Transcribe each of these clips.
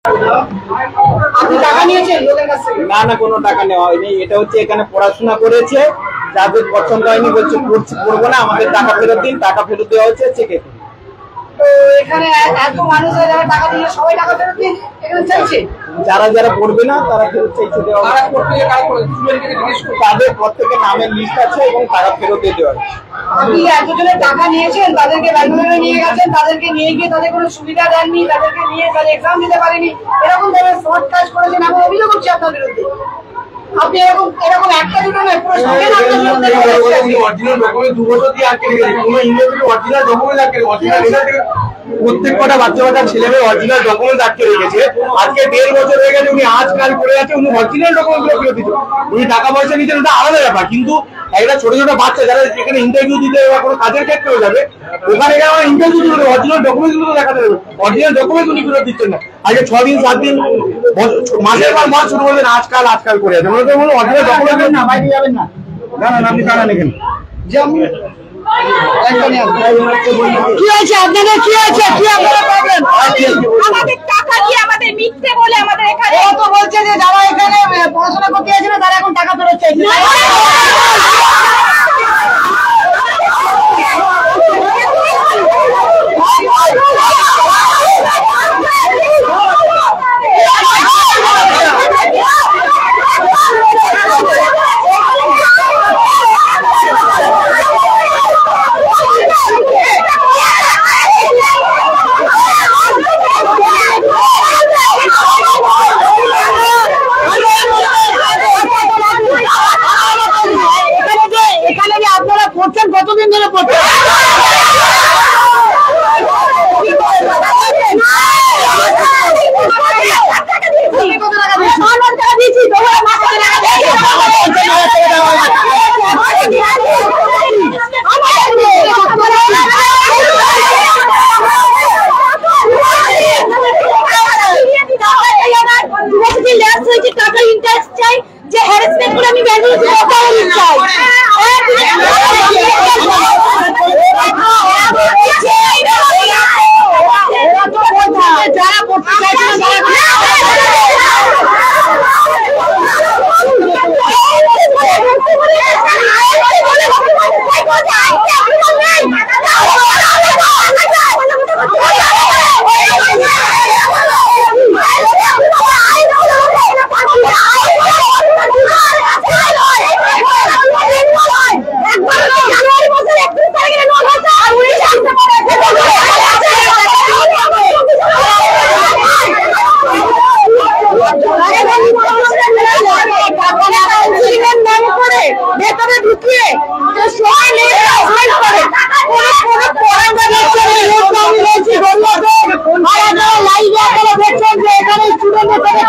আপনি টাকা নিয়েছেন লোকের কাছ থেকে? না না, কোনো টাকা নেওয়া হয়নি। এটা হচ্ছে এখানে পড়াশোনা করেছে, যাদের পছন্দ হয়নি বলছে পড়বো না, আমাদের টাকা ফেরত দিন। টাকা ফেরত দেওয়া হচ্ছে চেকে। তো এখানে এত মানুষ যারা টাকা দিয়ে সবাই টাকা ফেরত দিয়ে এখানে চাইছে, যারা যারা পড়বে না তারা ফেরত চাইছে দেওয়া। তাদের প্রত্যেকের নামের লিস্ট আছে এবং টাকা ফেরত দিয়ে দেওয়া হচ্ছে। আপনি এতজনের টাকা নিয়েছেন, তাদেরকে ব্যাঙ্গালোরে নিয়ে গেছেন, তাদেরকে নিয়ে গিয়ে তাদের কোনো সুবিধা দেননি, তাদেরকে নিয়ে তাদের এক্সাম দিতে পারেনি, এরকম ধরনের ফ্রড কাজ করেছেন, আমি অভিযোগ করছি আপনার বিরুদ্ধে। আপনি এরকম একটা দুটো নয়, পুরো সঙ্গে অরিজিনাল ডকুমেন্ট 2 বছর দিয়ে আটকে রেখেছে। কোনো ইউনিভার্সিটি অরিজিনাল ডকুমেন্ট আটকে প্রত্যেক কটা বাচ্চা ছেলে মেয়ে অরিজিনাল ডকুমেন্ট আটকে রেখেছে। আজকে 1.5 বছর হয়ে গেছে, উনি আজ কাল করে যাচ্ছে, উনি অরিজিনাল ডকুমেন্ট গুলো ফেরত দিচ্ছে। উনি টাকা পয়সা নিচ্ছেন, ওটা আলাদা ব্যাপার, কিন্তু একটা ছোট ছোট বাচ্চা যারা এখানে ইন্টারভিউ দিতে বা কোনো কাজের ক্ষেত্রেও যাবে, ওখানে গেলে আমার ইন্টারভিউ দিতে অরিজিনাল ডকুমেন্ট গুলো দেখাতে হবে। অরিজিনাল ডকুমেন্ট উনি ফেরত দিচ্ছেন না। আজকে 6 দিন 7 দিন মাসের পর মাস শুরু করবেন আজকাল করে যাচ্ছে। অরিজিনাল ডকুমেন্ট না, বাইরে যাবেন না। না না, আপনি দাঁড়ান এখানে। কি হয়েছে আপনাদের? কি হয়েছে? কি আপনারা পাবেন? আমাদের টাকা দিয়ে আমাদের মিথ্যে বলে আমাদের এখানে ও তো বলছে যে যারা এখানে পড়াশোনা করতে আসে না তারা এখন টাকা ফেরত চাইছে। কতদিন ধরে পড়ছেন? টাকা ইন্টারেস্ট চাই, যে হ্যারাসমেন্ট করে আমি ব্যাঙ্গালোর চাই। যারা পড়তে চাইছে না ভেতরে ঢুকিয়ে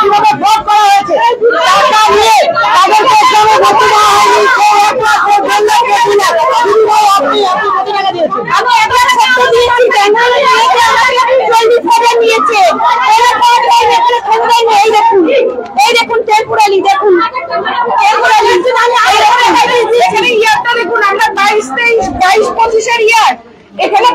কিভাবে ভোট করা হয়েছে, টাকা নিয়ে তাদেরকে ভর্তি দেওয়া হয়নি। আমি একবার শব্দ দিয়েছি, নিয়েছে। এই দেখুন টেম্পোরারি, দেখুন ইয়ারটা দেখুন, আমরা 22-23-24 ইয়ার এখানে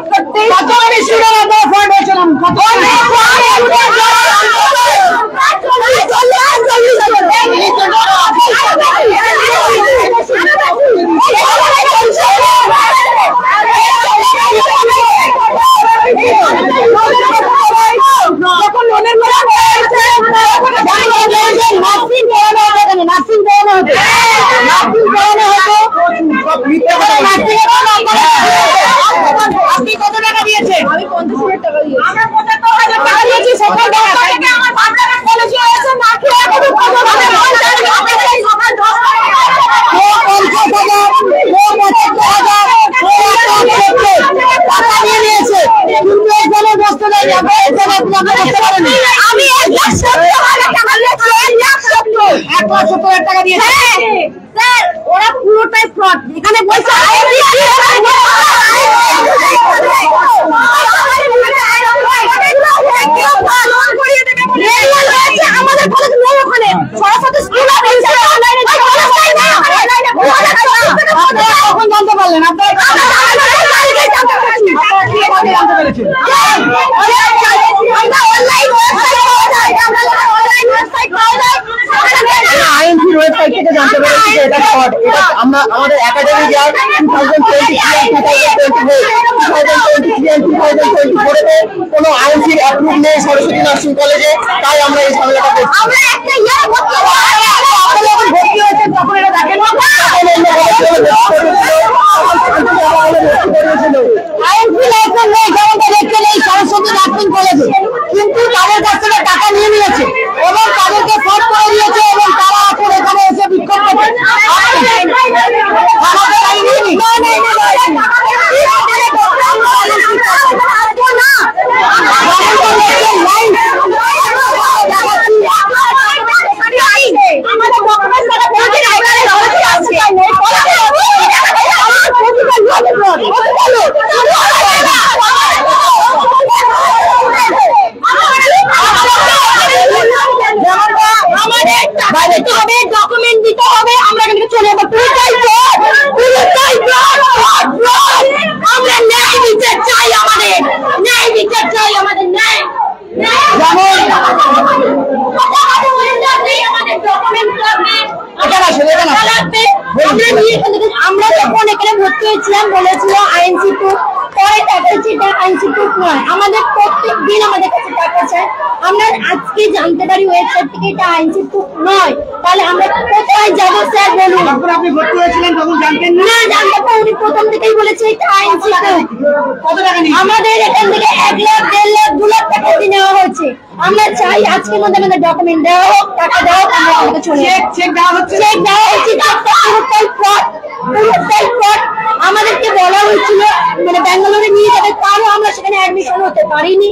আপনি কত টাকা দিয়েছেন? আমি 50,000 টাকা দিয়েছি। আমরা 75,000 টাকা দিয়েছি। সকাল 10টা থেকে আমার বাচ্চারা কলেজে এসে না খেয়ে এখন কত টাকা সকাল 10টা টাকা নিয়ে নিয়েছে, কিন্তু এখানে বসতে দেয়নি। আমি 1,70,000 টাকা দিয়েছি। 1,70,000 টাকা দিয়েছি স্যার। ওরা পুরোটাই ফ্রড। এখানে বলছে আমাদের কলেজ নেই, ওখানে সরস্বতী স্কুল কখন জানতে পারলেন? আপনারা জানতে পেরেছেন? আইএনসির ওয়েবসাইট থেকে জানতে পেরেছি যে এটা ফ্রড। এটা আমরা আমাদের একাডেমিক ইয়ার 2023 কোনো আইএনসির অ্যাপ্রুভ নেই সরস্বতী নার্সিং কলেজে, তাই আমরা এই ঝামেলাটা করছি। ভর্তি হয়েছে তখন এটা দেখেন আইএনসি লাইসেন্স নেই, যেমনটা দেখছেন এই সরস্বতী নার্সিং কলেজে, কিন্তু তাদের কাছ থেকে টাকা নিয়ে নিয়েছে এবং তাদেরকে ফোন করে দিয়েছে এবং তারা এখন এখানে এসে বিক্ষোভ করছে। ডকুমেন্ট দিতে হবে, আমরা কিন্তু চলে যাবো। আমরা ন্যায় বিচার চাই, আমাদের ন্যায় বিচার চাই, আমাদের ন্যায়। আমরা যখন এখানে ভর্তি হয়েছিলাম বলেছিল আইএনসি প্রুফ, পরে দেখাচ্ছি এটা আইএনসি প্রুফ নয়। আমাদের প্রত্যেক দিন আমাদের কাছে টাকা চাই, আমরা আজকে জানতে পারি ওয়েবসাইট থেকে এটা আইএনসি প্রুফ নয়, তাহলে আমরা কোথায় যাবো স্যার বলুন? আপনি ভর্তি হয়েছিলেন তখন জানতেন না, জানতে পারি উনি প্রথম থেকেই বলেছে এটা আইএনসি প্রুফ। কত টাকা নিয়ে? আমাদের এখান থেকে 1 লাখ 1.5 লাখ 2 লাখ টাকা দিয়ে নেওয়া হয়েছে। আমরা চাই আজকের মধ্যে আমাদের ডকুমেন্ট দেওয়া হোক, টাকা দেওয়া হোক, আমরা আমাদের চলে যাবো। চেক দেওয়া হচ্ছে, চেক দেওয়া হচ্ছে, পুরোটাই ফ্রড, পুরোটাই ফ্রড। আমাদেরকে বলা হয়েছিল মানে ব্যাঙ্গালোরে নিয়ে যাবে, তারও আমরা সেখানে অ্যাডমিশন হতে পারিনি।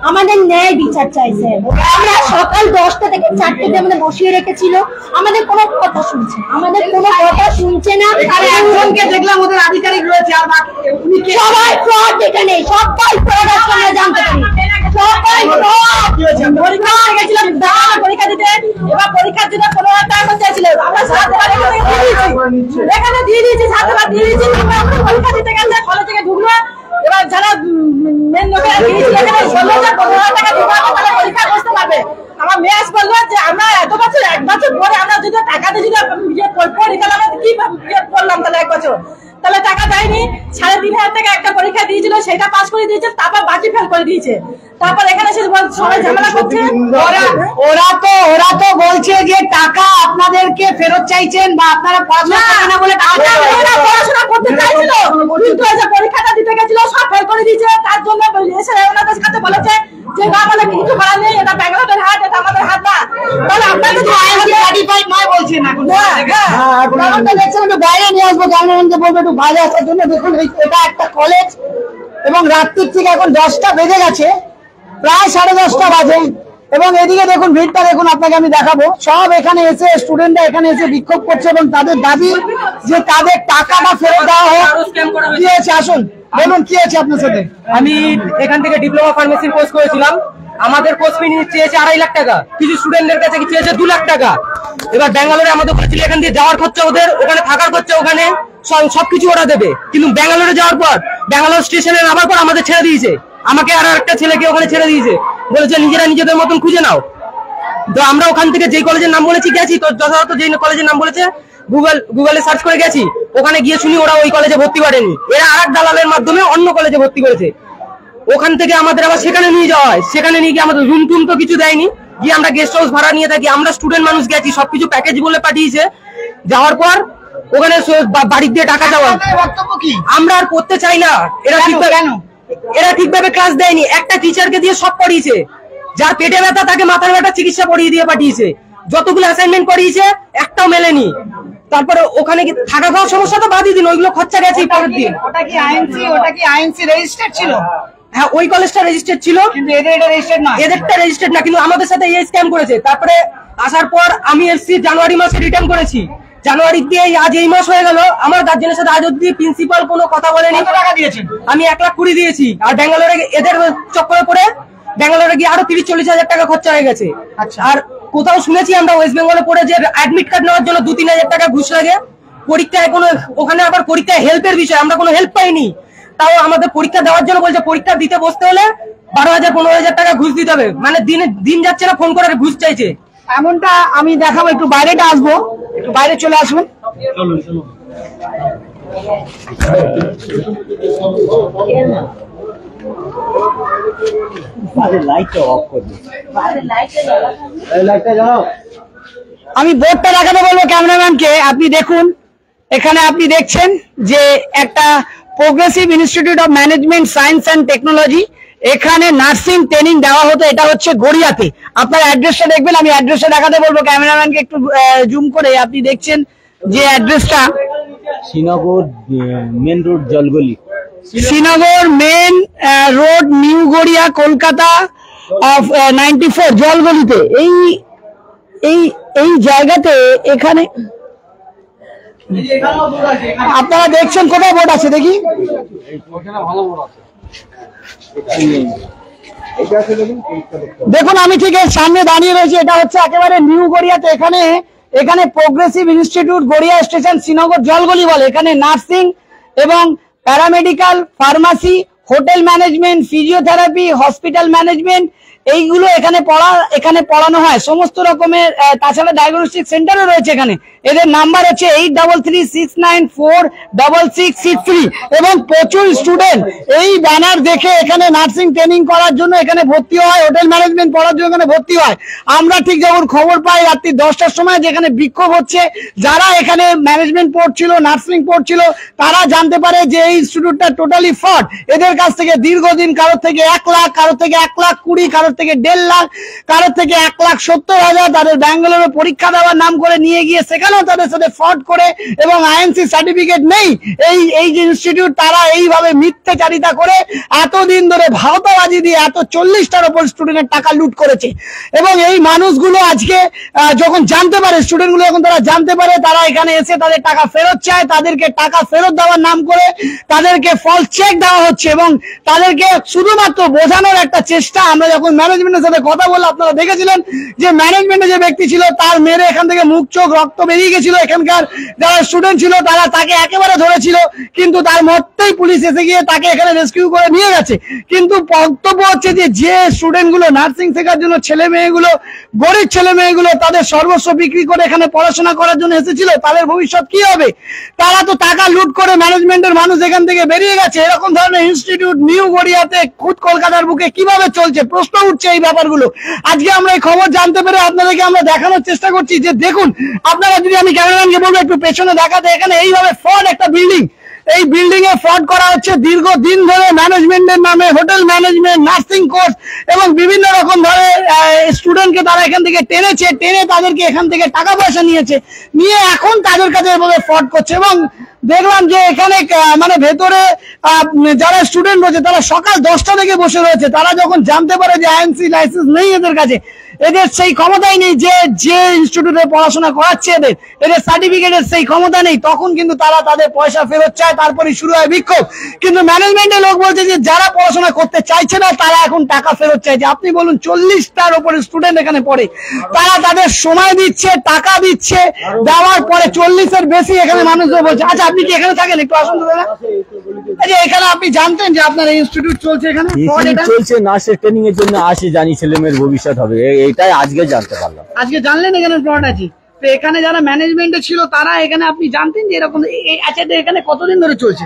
আমাদের ন্যায় বিচার চাইছে। আমরা সকাল 10টা থেকে 4টেতে আমাদের বসিয়ে রেখেছিল, আমাদের কোনো কথা শুনছে, আমাদের কোনো কথা শুনছে না। আর একজনকে দেখলাম ওদের আধিকারিক রয়েছে, আর বাকি সবাই ফ্রড, এখানে সবাই ফ্রড আছে, আমরা জানতে পারি সবাই ফ্রড। পরীক্ষা গেছিলাম পরীক্ষা দিতে, এবার পরীক্ষা দিতে 15,000 টাকা চাইছিল, আমরা 7,000 এখানে দিয়ে দিয়েছি, 7,000 দিয়ে দিয়েছি। আমরা পরীক্ষা দিতে গেছে, কলেজ থেকে ঢুকলো, এবার যারা মেন লোকেরা দিয়েছিল এখানে 16,000-15,000 টাকা দিতে হবে, তাহলে পরীক্ষা বসতে পারবে। আমার মেয়াজ বললো যে আমরা এত বছর 1 বছর পরে আমরা যদি টাকা দিয়ে যদি পড়ি তাহলে আমরা কি করলাম, তাহলে 1 বছর তাহলে টাকা দেয়নি। 3,500 টাকা একটা পরীক্ষা দিয়েছিল, সেটা পাস করে দিয়েছে, তারপর বাকি ফেল করে দিয়েছে। তারপর এখানে এসে সবাই ঝামেলা করছে। ওরা তো বলছে যে টাকা আপনাদেরকে ফেরত চাইছেন বা আপনারা পড়াশোনা বলে পড়াশোনা করতে চাইছিল, কিন্তু এই যে পরীক্ষাটা দিতে গেছিল সব ফেল করে দিয়েছে। তার জন্য এসে ওনাদের কাছে বলেছে যে না, আমাদের কিছু করার নেই, এটা ব্যাঙ্গালোরের হাট, এটা আমাদের হাট না। তাহলে আপনাদের সার্টিফাইড নয় বলছেন এখন। দেখছেন একটু বাইরে নিয়ে আসবো, জানানোকে বলবো একটু বাইরে আসার জন্য। দেখুন এটা একটা কলেজ এবং রাত্রির থেকে এখন 10টা বেজে গেছে, প্রায় 10:30 বাজে, এবং এদিকে দেখুন ভিড়টা দেখুন, আপনাকে আমি দেখাবো। সব এখানে এসে স্টুডেন্টরা এখানে এসে বিক্ষোভ করছে এবং তাদের দাবি যে তাদের টাকাটা ফেরত দেওয়া হোক। কি হয়েছে আসুন বলুন, কি হয়েছে আপনার সাথে? আমি এখান থেকে ডিপ্লোমা ফার্মেসির কোর্স করেছিলাম, আমাদের কোর্স ফি চেয়েছে 2.5 লাখ টাকা, কিছু স্টুডেন্টদের কাছে চেয়েছে 2 লাখ টাকা। এবার ব্যাঙ্গালোরে আমাদের বলেছিল এখান দিয়ে যাওয়ার খরচা ওদের, ওখানে থাকার খরচা ওখানে, সবকিছু ওরা দেবে। কিন্তু ব্যাঙ্গালোরে যাওয়ার পর ব্যাঙ্গালোর স্টেশনে নামার পর আমাদের ছেড়ে দিয়েছে, আমাকে আর একটা ছেলেকে ওখানে ছেড়ে দিয়েছে, বলেছে নিজেরা নিজেদের মতন খুঁজে নাও। তো আমরা ওখান থেকে যেই কলেজের নাম বলেছি গেছি, তো যথাযথ যেই কলেজের নাম বলেছে গুগলে সার্চ করে গেছি, ওখানে গিয়ে শুনি ওরা ওই কলেজে ভর্তি করেনি, এরা আরেক দালালের মাধ্যমে অন্য কলেজে ভর্তি করেছে। ওখান থেকে আমাদের আবার সেখানে নিয়ে যাওয়া হয়, সেখানে নিয়ে গিয়ে আমাদের রুম টুম তো কিছু দেয়নি, গিয়ে আমরা গেস্ট হাউস ভাড়া নিয়ে থাকি। আমরা স্টুডেন্ট মানুষ গেছি, সবকিছু প্যাকেজ বলে পাঠিয়েছে। যাওয়ার পর ওখানে বাড়ি দিয়ে টাকা দেওয়া, আমরা আর পড়তে চাই না। এরা ঠিকভাবে ক্লাস দেয়নি, একটা টিচারকে দিয়ে সব পড়িয়েছে, যার পেটে ব্যথা তাকে মাথার ব্যথা চিকিৎসা পড়িয়ে দিয়ে পাঠিয়েছে, যতগুলো অ্যাসাইনমেন্ট করিয়েছে একটাও মেলেনি। তারপরে ওখানে কি থাকা খাওয়ার সমস্যা তো বাদই দিন, ওইগুলো খরচা গেছে পরের দিন। ওটা কি আইএনসি রেজিস্টার্ড ছিল? হ্যাঁ, ওই কলেজটা রেজিস্টার্ড ছিল, কিন্তু এদেরটা রেজিস্টার্ড না, এদেরটা রেজিস্টার্ড না, কিন্তু আমাদের সাথে এই স্ক্যাম করেছে। তারপরে আসার পর আমি এসছি জানুয়ারি মাসে রিটার্ন করেছি, জানুয়ারি দিয়ে আজ এই মাস হয়ে গেল, আমার গার্জেনের সাথে আজ অব্দি প্রিন্সিপাল কোনো কথা বলেনি। কত টাকা দিয়েছেন? আমি 1,20,000 দিয়েছি, আর ব্যাঙ্গালোরে এদের চক্করে পড়ে ব্যাঙ্গালোরে গিয়ে আরো 30-40 টাকা খরচা হয়ে গেছে। আর কোথাও শুনেছি আমরা ওয়েস্ট বেঙ্গলে পড়ে যে অ্যাডমিট কার্ড নেওয়ার জন্য 2-3 টাকা ঘুষ লাগে। পরীক্ষায় কোনো ওখানে আবার পরীক্ষায় হেল্পের বিষয়, আমরা কোনো হেল্প পাইনি। তাও আমাদের পরীক্ষা দেওয়ার জন্য বলছে পরীক্ষা দিতে বসতে হলে 12,000-15,000 টাকা ঘুষ দিতে হবে, মানে দিন যাচ্ছে না ফোন করে ঘুষ চাইছে। এমনটা আমি দেখাবো, একটু বাইরেটা আসবো, একটু বাইরে চলে আসবেন। আমি বোর্ডটা দেখাতে বলবো ক্যামেরাম্যানকে। আপনি দেখুন, এখানে আপনি দেখছেন যে একটা progressive institute of management science and technology, এখানে নার্সিং ট্রেনিং দেওয়া হতো। এটা হচ্ছে গড়িয়াতে। আপনার অ্যাড্রেসটা দেখবেন, আমি অ্যাড্রেসটা দেখাতে বলবো ক্যামেরাম্যানকে একটু জুম করে। আপনি দেখছেন যে অ্যাড্রেসটা Srinagar main road Jalgali, Srinagar main road new Garia Kolkata of 94 জলগলিতে। এই এই এই জায়গাতে এখানে আপনারা দেখছেন কোথায় বোর্ড আছে দেখি। দেখুন আমি ঠিক এর সামনে দাঁড়িয়ে রয়েছি, এটা হচ্ছে একেবারে নিউ গড়িয়াতে। এখানে progressive institute Garia station Srinagar Jalgali বলে। এখানে নার্সিং এবং paramedical, pharmacy, hotel management, physiotherapy, hospital management এইগুলো এখানে পড়ানো হয় সমস্ত রকমের। তাছাড়া ডায়াগনস্টিক সেন্টারও রয়েছে এখানে। এদের নাম্বার হচ্ছে 8336946663 এবং প্রচুর স্টুডেন্ট এই ব্যানার দেখে এখানে নার্সিং ট্রেনিং করার জন্য এখানে ভর্তি হয়, হোটেল ম্যানেজমেন্ট পড়ার জন্য এখানে ভর্তি হয়। আমরা ঠিক যখন খবর পাই রাত্রি 10টার সময় যেখানে বিক্ষোভ হচ্ছে, যারা এখানে ম্যানেজমেন্ট পড়ছিল, নার্সিং পড়ছিল, তারা জানতে পারে যে এই ইনস্টিটিউটটা টোটালি ফ্রড। এদের কাছ থেকে দীর্ঘদিন কারোর থেকে 1 লাখ, কারোর থেকে 1,20,000, কারোর থেকে 1.5 লাখ, কারোর থেকে 1,70,000 তাদের ব্যাঙ্গালোরে পরীক্ষা দেওয়ার নাম করে নিয়ে গিয়ে সেখানেও তাদের সাথে ফ্রড করে এবং আইএনসি সার্টিফিকেট নেই এই যে ইনস্টিটিউট, তারা এইভাবে মিথ্যাচারিতা করে এতদিন ধরে ভাওতাবাজি দিয়ে এত 40টার উপর স্টুডেন্টের টাকা লুট করেছে। এবং এই মানুষগুলো আজকে যখন জানতে পারে, স্টুডেন্টগুলো যখন তারা জানতে পারে, তারা এখানে এসে তাদের টাকা ফেরত চায়। তাদেরকে টাকা ফেরত দেওয়ার নাম করে তাদেরকে ফলস চেক দেওয়া হচ্ছে এবং তাদেরকে শুধুমাত্র বোঝানোর একটা চেষ্টা। আমরা যখন ম্যানেজমেন্টের সাথে কথা বললাম, আপনারা দেখেছিলেন যে ম্যানেজমেন্টে যে ব্যক্তি ছিল তার মেরে এখান থেকে মুখ চোখ রক্ত বেরিয়ে গেছিল। এখানকার যারা স্টুডেন্ট ছিল তারা তাকে একেবারে ধরেছিল, কিন্তু তার মধ্যেই পুলিশ এসে গিয়ে তাকে এখানে রেস্কিউ করে নিয়ে গেছে। কিন্তু বক্তব্য হচ্ছে যে স্টুডেন্ট গুলো নার্সিং শেখার জন্য, ছেলে মেয়েগুলো, গরিব ছেলে মেয়েগুলো তাদের সর্বস্ব বিক্রি করে এখানে পড়াশোনা করার জন্য এসেছিল, তাদের ভবিষ্যৎ কি হবে? তারা তো টাকা লুট করে ম্যানেজমেন্টের মানুষ এখান থেকে বেরিয়ে গেছে। এরকম ধরনের ইনস্টিটিউট নিউ গড়িয়াতে খুদ কলকাতার বুকে কিভাবে চলছে? প্রশ্ন উঠছে এই ব্যাপারগুলো। আজকে আমরা এই খবর জানতে পেরে আপনাদেরকে আমরা দেখানোর চেষ্টা করছি যে দেখুন, আপনারা যদি, আমি ক্যামেরাম্যানকে বলবো একটু পেছনে দেখাতে, এখানে এইভাবে ফ্রড একটা বিল্ডিং, এই বিল্ডিং এ ফ্রড করা হচ্ছে দীর্ঘদিন ধরে ম্যানেজমেন্টের নামে। হোটেল ম্যানেজমেন্ট, নার্সিং কোর্স এবং বিভিন্ন রকম ধরনের স্টুডেন্টকে তারা এখান থেকে টেনে তাদেরকে এখান থেকে টাকা পয়সা নিয়ে এখন তাদের কাছে এভাবে ফ্রড করছে। এবং দেখলাম যে এখানে মানে ভেতরে যারা স্টুডেন্ট রয়েছে তারা সকাল 10টা থেকে বসে রয়েছে। তারা যখন জানতে পারে যে আইএনসি লাইসেন্স নেই এদের কাছে, এদের সেই ক্ষমতাই নেই যে ইনস্টিটিউটে পড়াশোনা করাচ্ছে এদের সার্টিফিকেটের সেই ক্ষমতা নেই, তখন কিন্তু তারা তাদের পয়সা ফেরত চায়, তারপরে শুরু হয় বিক্ষোভ। কিন্তু ম্যানেজমেন্টের লোক বলছে যে যারা পড়াশোনা করতে চাইছে না তারা এখন টাকা ফেরত চাইছে। আপনি বলুন, 40টার উপরে স্টুডেন্ট এখানে পড়ে, তারা তাদের সময় দিচ্ছে, টাকা দিচ্ছে, দেওয়ার পরে 40-এর বেশি এখানে মানুষদের বলছে। আচ্ছা, আপনি কি এখানে থাকেন? একটু আসুন তো দাদা। আচ্ছা, এখানে আপনি জানতেন যে আপনার এই ইনস্টিটিউট চলছে? এখানে চলছে, নার্সের ট্রেনিং এর জন্য আসে, জানি ছেলে মেয়ের ভবিষ্যৎ হবে, এটাই আজকে জানতে পারলাম। আজকে জানলেন এখানে ফ্রড আছে? তো এখানে যারা ম্যানেজমেন্টে ছিল তারা এখানে, আপনি জানতেন যে এরকম? আচ্ছা, এখানে কতদিন ধরে চলছে?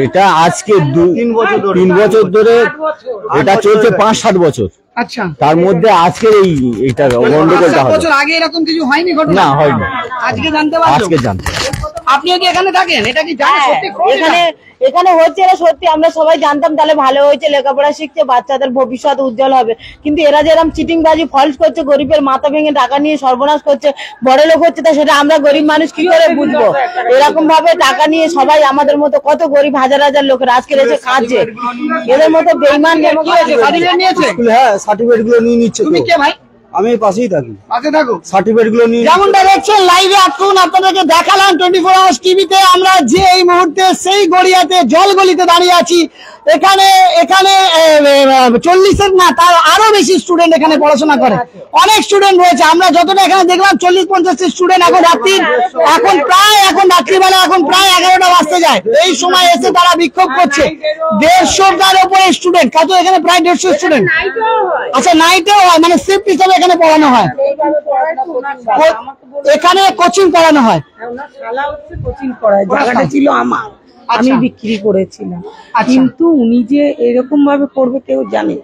এটা আজকে 3 বছর ধরে এটা চলছে, 5-7 বছর। আচ্ছা, তার মধ্যে আজকে এইটা গন্ডগোলটা হবে। বছর আগে এরকম কিছু হয়নি ঘটনা? না, হয়নি। আজকে জানতে পারলাম। আজকে জানতে। আপনিও কি এখানে থাকেন? এটা কি জানেন সত্যি এখানে হচ্ছে, এরা সত্যি আমরা সবাই জানতাম তাহলে ভালো হয়েছে, লেখাপড়া শিখছে, বাচ্চাদের ভবিষ্যৎ উজ্জ্বল হবে। কিন্তু এরা যেরকম চিটিংবাজি, ফলস করছে, গরিবের মাথা ভেঙে টাকা নিয়ে সর্বনাশ করছে, বড় লোক হচ্ছে, তা সেটা আমরা গরিব মানুষ কি করে বুঝবো? এরকম ভাবে টাকা নিয়ে সবাই আমাদের মতো কত গরিব হাজার হাজার লোকের আজকে এসে খাচ্ছে। এদের মতো বেইমান হ্যাঁ, সার্টিফিকেট গুলো নিয়ে নিচ্ছে। তুমি কে ভাই? আমি পাশেই থাকি। পাশে থাকো। সার্টিফিকেট গুলো নিয়ে, যেমনটা দেখছেন লাইভে এখন আপনাদেরকে দেখালাম 24 আওয়ার্স টিভিতে, আমরা যে এই মুহূর্তে সেই গড়িয়াতে জলগলিতে দাঁড়িয়ে আছি। এখানে এখানে 40-এর না তার আরো বেশি স্টুডেন্ট এখানে পড়াশোনা করে, অনেক স্টুডেন্ট রয়েছে। আমরা যতটা এখানে দেখলাম 40-50 স্টুডেন্ট এখন রাত্রিবেলা এখন প্রায় 11টা বাজতে যায়, এই সময় এসে তারা বিক্ষোভ করছে। 150টার উপরে স্টুডেন্ট, কত এখানে প্রায় 150 স্টুডেন্ট। আচ্ছা, নাইটেও হয়, মানে শিফট হিসেবে এখানে পড়ানো হয়, এখানে কোচিং করানো হয়। কোচিং করায়, জায়গাটা ছিল আমার, আমি বিক্রি করেছিলাম। কিন্তু উনি যে এরকম ভাবে করবে কেউ জানে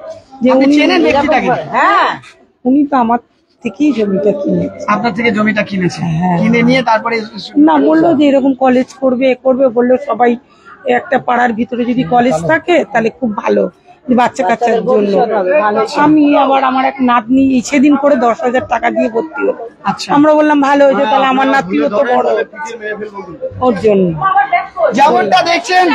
যে উনি হ্যাঁ, উনি তো আমার থেকেই জমিটা কিনেছে। আপনার থেকে জমিটা কিনেছে, কিনে নিয়ে তারপরে না বললো যে এরকম কলেজ করবে বললো সবাই একটা পাড়ার ভিতরে যদি কলেজ থাকে তাহলে খুব ভালো, বাচ্চা কাচ্চার জন্য। আমি আবার আমার এক নাতনি সেদিন করে 10,000 টাকা দিয়ে ভর্তি হলো। আমরা বললাম ভালো হয়েছে, তাহলে আমার নাতনিও তো বড়, ওর জন্য। যেমনটা দেখছেন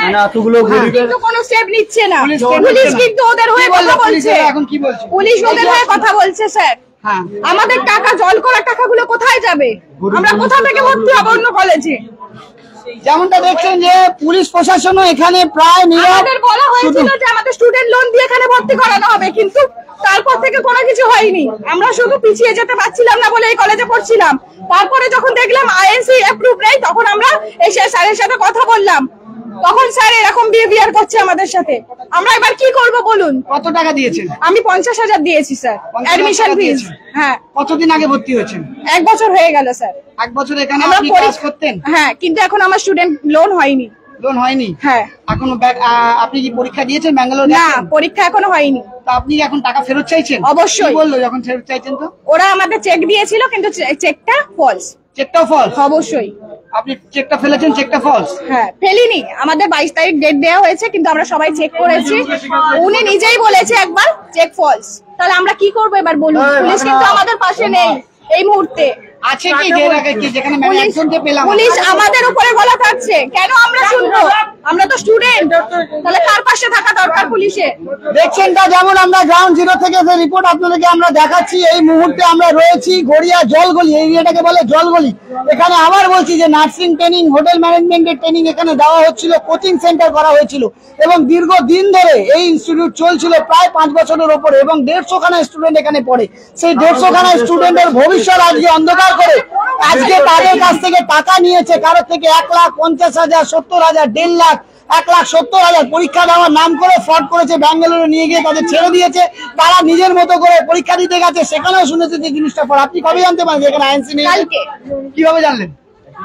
কিন্তু কোনো স্টেপ নিচ্ছে না পুলিশ, কিন্তু ওদের হয়ে কথা বলছে। এখন কি বলছে পুলিশ ওদের হয়ে কথা বলছে। স্যার, আমাদের টাকা, জল করা টাকাগুলো কোথায় যাবে? আমরা কোথা থেকে ভর্তি হবো অন্য কলেজে? যেমনটা দেখছেন যে পুলিশ প্রশাসনও এখানে প্রায় আমাদের বলা হয়েছিল যে আমাদের স্টুডেন্ট লোন দিয়ে এখানে ভর্তি করানো হবে, কিন্তু তারপর থেকে কোনো কিছু হয়নি। আমরা শুধু পিছিয়ে যেতে পারছিলাম না বলে এই কলেজে পড়ছিলাম। তারপরে যখন দেখলাম আইএনসি অ্যাপ্রুভ নেই, তখন আমরা এসে স্যারের সাথে কথা বললাম। তখন স্যার এরকম বিহেভিয়ার করছে আমাদের সাথে। আমরা এবার কি করব বলুন? কত টাকা দিয়েছেন? আমি 50,000 দিয়েছি স্যার, অ্যাডমিশন ফিস। হ্যাঁ। কতদিন আগে ভর্তি হয়েছেন? 1 বছর হয়ে গেল স্যার। 1 বছর এখানে আপনি ক্লাস করতেন? হ্যাঁ, কিন্তু এখন আমার স্টুডেন্ট লোন হয়নি। লোন হয়নি? হ্যাঁ। এখনো আপনি কি পরীক্ষা দিয়েছেন ব্যাঙ্গালোর? না, পরীক্ষা এখনো হয়নি। তো আপনি এখন টাকা ফেরত চাইছেন? অবশ্যই। কি বললো যখন ফেরত চাইছেন? তো ওরা আমাদের চেক দিয়েছিল, কিন্তু চেকটা ফলস। চেকটাও ফলস? অবশ্যই। আপনি চেকটা ফেলেছেন, চেকটা ফলস? হ্যাঁ, ফেলিনি। আমাদের 22 তারিখ ডেট দেওয়া হয়েছে, কিন্তু আমরা সবাই চেক করেছি। উনি নিজেই বলেছে একবার চেক ফলস। তাহলে আমরা কি করবো এবার বলুন? পুলিশ কিন্তু আমাদের পাশে নেই এই মুহূর্তে। আছে কি যেখানে একজনকে পেলাম? পুলিশ আমাদের উপরে গলা থাকছে, কেন আমরা শুনবো? আমরা তো স্টুডেন্ট, তাহলে কার পাশে থাকা দরকার পুলিশে? দেখছেন তা, যেমন আমরা গ্রাউন্ড জিরো থেকে যে রিপোর্ট আপনাদেরকে আমরা দেখাচ্ছি, এই মুহূর্তে আমরা রয়েছি গড়িয়া জলগলি, এই এরিয়াটাকে বলে জলগলি। এখানে আবার বলছি যে নার্সিং ট্রেনিং, হোটেল ম্যানেজমেন্টের ট্রেনিং এখানে দেওয়া হচ্ছিল, কোচিং সেন্টার করা হয়েছিল এবং দীর্ঘদিন ধরে এই ইনস্টিটিউট চলছিল, প্রায় 5 বছরের ওপরে, এবং 150খানা স্টুডেন্ট এখানে পড়ে। সেই 150খানা স্টুডেন্টের ভবিষ্যৎ আজকে অন্ধকার করে আজকে তাদের কাছ থেকে টাকা নিয়েছে, কারো থেকে 1,50,000, 70,000, 1.5 লাখ, 1,70,000 পরীক্ষা দেওয়ার নাম করে ফ্রড করেছে। ব্যাঙ্গালোরে নিয়ে গিয়ে তাদের ছেড়ে দিয়েছে, তারা নিজের মতো করে পরীক্ষা দিতে গেছে, সেখানেও শুনেছে যে জিনিসটা ফ্রড। আপনি কবে জানতে পারেন যে এখানে আইএনসি নেই? কালকে। কিভাবে জানলেন?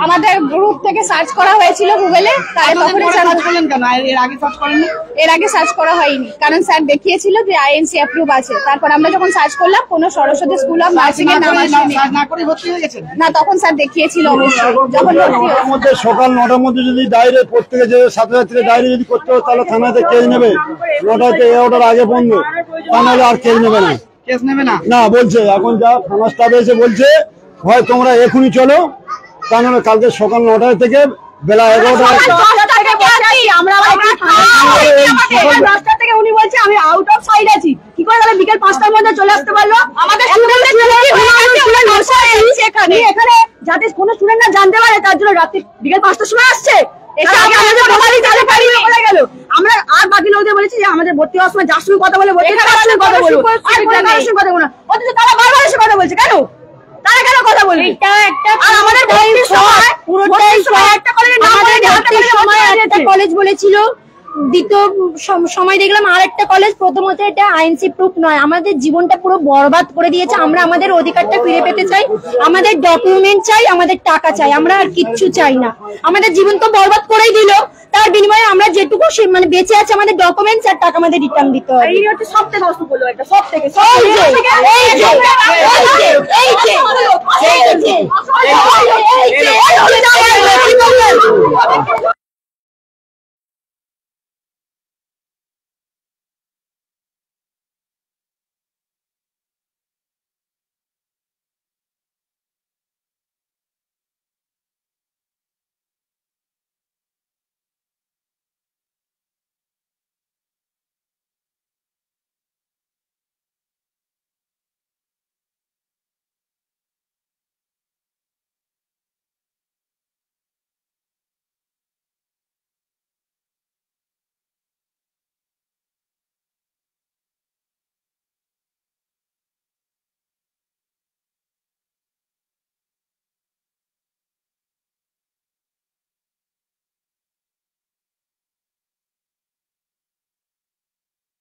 আমাদের গ্রুপ থেকে সার্চ করা হয়েছিল গুগলে, তাই তখনই সার্চ করলেন কেন? এর আগে সার্চ করেননি? এর আগে সার্চ করা হয়নি, কারণ স্যার দেখিয়েছিল যে আইএনসি অ্যাপ্রুভ আছে। তারপর আমরা যখন সার্চ করলাম, কোনো সরস্বতী স্কুল অফ নার্সিং এর নাম আসেনি। না করে ভর্তি হয়ে গেছেন? না, তখন স্যার দেখিয়েছিল অবশ্যই। যখন মধ্যে সকাল 9টার মধ্যে যদি ডাইরে প্রত্যেকে যে ছাত্রছাত্রীরা ডাইরে যদি করতে হয়, তাহলে থানাতে কেস নেবে। 9টাতে 11টার আগে বন্ধ, তা নাহলে আর কেস নেবে না। কেস নেবে না? না, বলছে এখন যা থানা স্টাফ এসে বলছে, হয় তোমরা এখনই চলো, তা নাহলে কালকে সকাল 9টা থেকে বেলা 11টা। উনি বলছে আমি আউট অফ সাইড আছি, কি করে তাহলে বিকেল 5টার মধ্যে চলে আসতে পারলো? আমাদের এখানে যাতে কোনো স্টুডেন্ট না জানতে পারে, তার জন্য রাতে বিকেল 5টার সময় আসছে। আমরা আর বাকি লোকদের বলেছি যে আমাদের ভর্তি হওয়ার সময় যার সঙ্গে কথা বলে তারা বারবার এসে কথা বলছে। কেন তারা কেন কথা বলবে? আর আমাদের কলেজ বলেছিল, দ্বিতীয় সময় দেখলাম আর একটা কলেজ। প্রথমত এটা আইএনসি প্রুফ নয়, আমাদের জীবনটা পুরো বরবাদ করে দিয়েছে। আমরা আমাদের অধিকারটা ফিরে পেতে চাই, আমাদের ডকুমেন্ট চাই, আমাদের টাকা চাই, আমরা আর কিচ্ছু চাই না। আমাদের জীবন তো বরবাদ করেই দিল, তার বিনিময়ে আমরা যেটুকু মানে বেঁচে আছে আমাদের ডকুমেন্টস আর টাকা আমাদের রিটার্ন দিতে হবে। এই হচ্ছে সব থেকে অসুখ হলো, একটা সব থেকে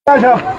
আচ্ছা